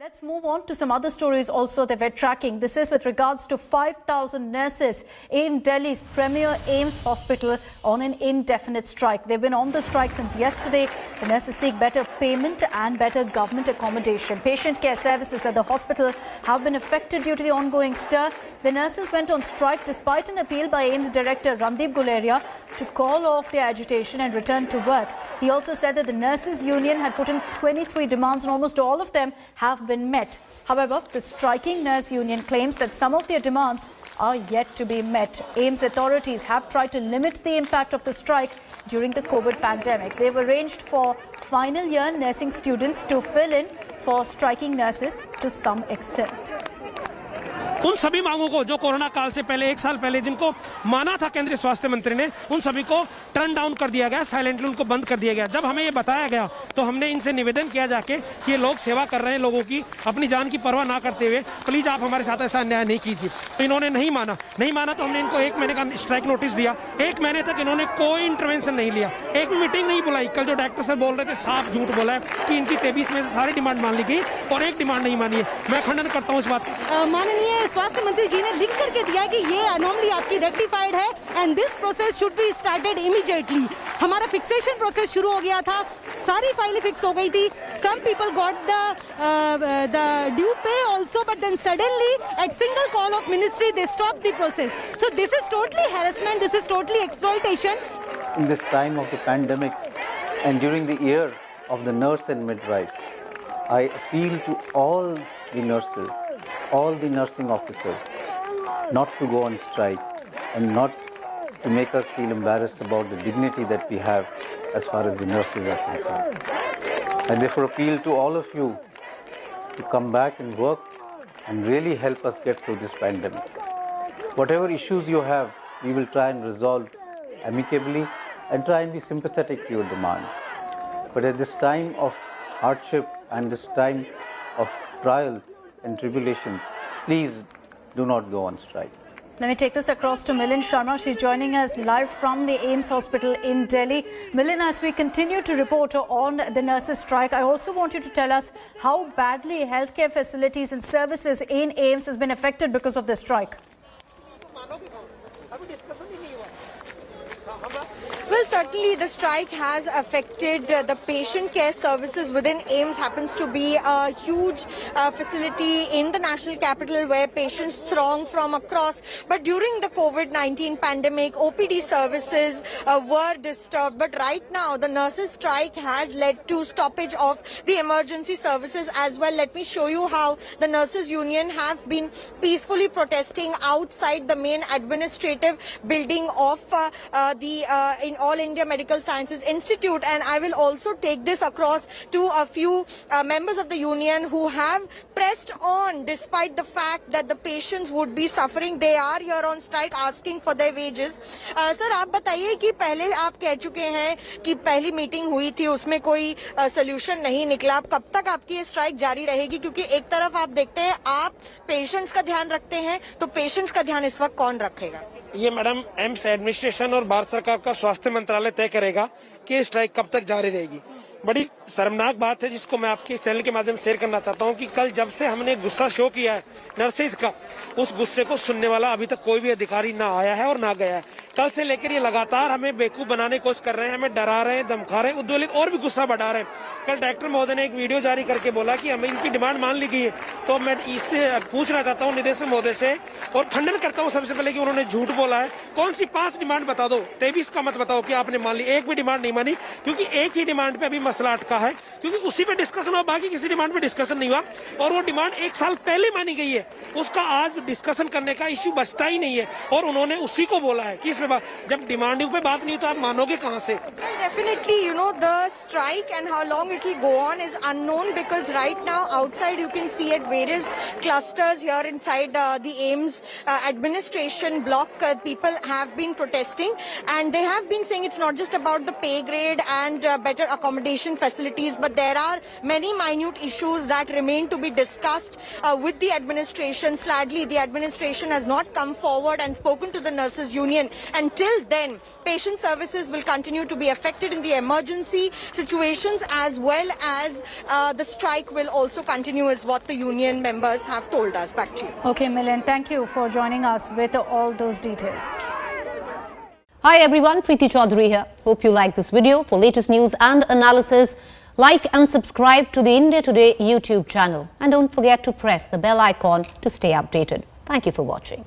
Let's move on to some other stories also that we're tracking. This is with regards to 5,000 nurses in Delhi's premier AIIMS hospital on an indefinite strike. They've been on the strike since yesterday. The nurses seek better payment and better government accommodation. Patient care services at the hospital have been affected due to the ongoing stir. The nurses went on strike despite an appeal by AIIMS director Randeep Guleria to call off their agitation and return to work. He also said that the nurses union had put in 23 demands and almost all of them have been met. However, the striking nurse union claims that some of their demands are yet to be met. AIIMS authorities have tried to limit the impact of the strike during the COVID pandemic. They've arranged for final year nursing students to fill in for striking nurses to some extent. उन सभी मांगों को जो corona काल से पहले 1 साल पहले जिनको माना था केंद्रीय स्वास्थ्य मंत्री ने, उन सभी को टर्न डाउन कर दिया गया, साइलेंटली उनको बंद कर दिया गया। जब हमें ये बताया गया तो हमने इनसे निवेदन किया जाके कि ये लोग सेवा कर रहे हैं लोगों की, अपनी जान की परवाह ना करते हुए, प्लीज आप हमारे साथ ऐसा अन्याय नहीं कीजिए। तो इन्होंने नहीं माना तो हमने इनको 1 महीने का स्ट्राइक नोटिस दिया। 1 महीने तक इन्होंने कोई इंटरवेंशन नहीं लिया, एक मीटिंग नहीं बुलाई। कल जो डायरेक्टर सर बोल रहे थे साफ झूठ बोला है कि इनकी 23 में से सारी डिमांड मान ली गई और एक डिमांड नहीं मानी है। मैं खंडन करता हूँ इस बात का। माननीय स्वास्थ्य मंत्री जी ने लिख करके दिया कि ये अनोमली आपकी रेक्टिफाइड है and this process should be started immediately. हमारा फिक्सेशन प्रोसेस शुरू हो गया था, सारी फाइलें फिक्स हो गई थी। Some people got the due pay also, but then suddenly at single call of ministry they stop the process. So this is totally harassment, this is totally exploitation. In this time of the pandemic and during the year of the nurse and midwife, I appeal to all the nurses, all the nursing officers, not to go on strike and not to make us feel embarrassed about the dignity that we have as far as the nurses are concerned. I therefore appeal to all of you to come back and work and really help us get through this pandemic. Whatever issues you have, we will try and resolve amicably and try and be sympathetic to your demands. But at this time of hardship and this time of trial and tribulations, please do not go on strike. Let me take this across to Milind Sharma. She's joining us live from the AIIMS hospital in Delhi. Milind, as we continue to report on the nurses' strike, I also want you to tell us how badly healthcare facilities and services in AIIMS has been affected because of the strike. Well, certainly the strike has affected the patient care services within AIIMS. Happens to be a huge facility in the national capital where patients throng from across. But during the COVID-19 pandemic, OPD services were disturbed. But right now, the nurses' strike has led to stoppage of the emergency services as well. Let me show you how the nurses' union have been peacefully protesting outside the main administrative building of the All India Medical Sciences Institute. And I will also take this across to a few members of the union who have pressed on despite the fact that the patients would be suffering. They are here on strike asking for their wages. Sir, आप बताइए कि पहले आप कह चुके हैं कि पहली मीटिंग हुई थी उसमें कोई सोल्यूशन नहीं निकला। अब कब तक आपकी ये स्ट्राइक जारी रहेगी? क्योंकि एक तरफ आप देखते हैं आप पेशेंट्स का ध्यान रखते हैं, तो पेशेंट्स का ध्यान इस वक्त कौन रखेगा? ये मैडम एम्स एडमिनिस्ट्रेशन और भारत सरकार का स्वास्थ्य मंत्रालय तय करेगा कि स्ट्राइक कब तक जारी रहेगी। बड़ी शर्मनाक बात है जिसको मैं आपके चैनल के माध्यम से शेयर करना चाहता हूं कि कल जब से हमने गुस्सा शो किया है नर्सेज का, उस गुस्से को सुनने वाला अभी तक कोई भी अधिकारी ना आया है और ना गया है। कल से लेकर ये लगातार हमें बेवकूफ बनाने की कोशिश कर रहे हैं, हमें डरा रहे हैं, धमका रहे हैं, उद्वेलित और भी गुस्सा बढ़ा रहे हैं। कल डायरेक्टर महोदय ने एक वीडियो जारी करके बोला कि हमें इनकी डिमांड मान ली गई है। तो मैं इससे पूछना चाहता हूँ निदेशक महोदय से और खंडन करता हूँ सबसे पहले कि उन्होंने झूठ बोला है। कौन सी 5 डिमांड बता दो, 23 का मत बताओ कि आपने मान ली। एक भी डिमांड नहीं मानी, क्योंकि एक ही डिमांड पे अभी मसला अटका है, क्योंकि उसी पे डिस्कशन हुआ, बाकी किसी डिमांड पे डिस्कशन नहीं हुआ। और वो डिमांड 1 साल पहले मानी गई है, उसका आज डिस्कशन करने का इश्यू बचता ही नहीं है। और उन्होंने उसी को बोला है कि इसमें जब डिमांड पे बात नहीं तो आप मानोगे कहां से? Well, definitely, you know, the strike and how long it will go on is unknown, because right now outside you can see at various clusters here inside the AIIMS administration block, people have been protesting and they have been saying it's not just about the pay grade and better accommodation. patient facilities, but there are many minute issues that remain to be discussed with the administration. Sadly, the administration has not come forward and spoken to the nurses union. Until then, patient services will continue to be affected in the emergency situations, as well as the strike will also continue, is what the union members have told us. Back to you. Okay, Milind, thank you for joining us with all those details. Hi everyone, Preeti Chaudhary here. Hope you like this video. For latest news and analysis, like and subscribe to the India Today YouTube channel. And don't forget to press the bell icon to stay updated. Thank you for watching.